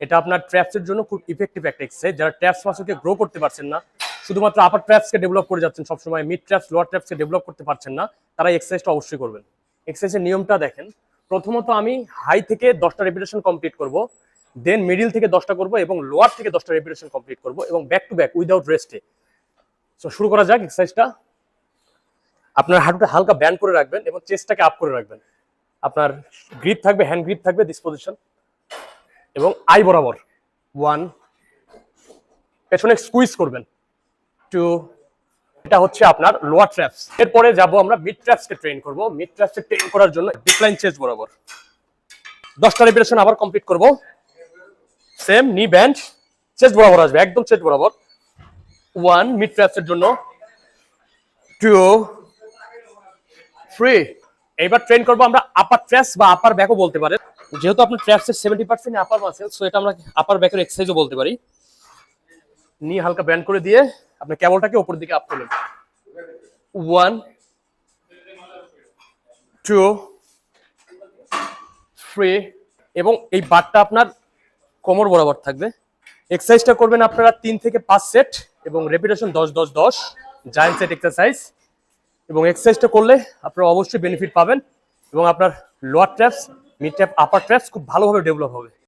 এটা আপনার ট্র্যাপসের জন্য খুব ইফেক্টিভ একটা এক্সারসাইজ। যারা ট্র্যাপস মাসলকে গ্রো করতে পারছেন না, শুধুমাত্র আপার ট্র্যাপসকে ডেভেলপ করে যাচ্ছেন সবসময়, মিড ট্র্যাপস লোয়ার ট্র্যাপসকে ডেভেলপ করতে পারছেন না, তারা এই এক্সারসাইজটা অবশ্যই করবেন। এক্সারসাইজের নিয়মটা দেখেন, প্রথমত আমি হাই থেকে 10টা রেপিটেশন কমপ্লিট করব, দেন মিডিল থেকে 10টা করব এবং লোয়ার থেকে 10টা রেপিটেশন কমপ্লিট করব এবং ব্যাক টু ব্যাক উইদাউট রেস্টে। সো শুরু করা যাক এক্সারসাইজটা। আপনার হাঁটুটা হালকা ব্যান্ড করে রাখবেন এবং চেস্টটাকে আপ করে রাখবেন। আপনার গ্রিপ থাকবে, হ্যান্ড গ্রিপ থাকবে দিস পজিশন, এবং আই বরাবর 1, পেছনে স্কুইজ করবেন 2, এটা হচ্ছে আপনার লোয়ার ট্র্যাপস। এরপরে যাব আমরা মিড ট্র্যাপসকে ট্রেন করব। মিড ট্র্যাপসকে ট্রেন করার জন্য ডিক্লাইন চেস্ট বরাবর 10টা রেপিটেশন আবার কমপ্লিট করব। সেম নি ব্যান্ড, চেস্ট বরাবর আসবে, একদম চেস্ট বরাবর 1 মিড ট্র্যাপসের জন্য, 2, 3। এইবার ট্রেন করব আমরা আপার ট্র্যাপস বা আপার ব্যাকও বলতে পারেন, যেহেতু আপনার ট্র্যাপসের 70% আপার মাসেল, সো এটা আমরা আপার ব্যাকের এক্সারসাইজও বলতে পারি। নি হালকা ব্যান্ড করে দিয়ে আপনি কেবলটাকে উপরের দিকে আপ করলেন 1, 2, 3, এবং এই বারটা আপনার কোমর বরাবর থাকবে। এক্সারসাইজটা করবেন আপনারা 3 থেকে 5 সেট এবং রেপিটেশন 10 10 10, জায়ান্ট সেট এক্সারসাইজ। এবং এক্সারসাইজটা করলে আপনারা অবশ্যই বেনিফিট পাবেন এবং আপনার লোয়ার ট্র্যাপস, মিড ট্র্যাপ, আপার ট্র্যাপস খুব ভালোভাবে ডেভেলপ হবে।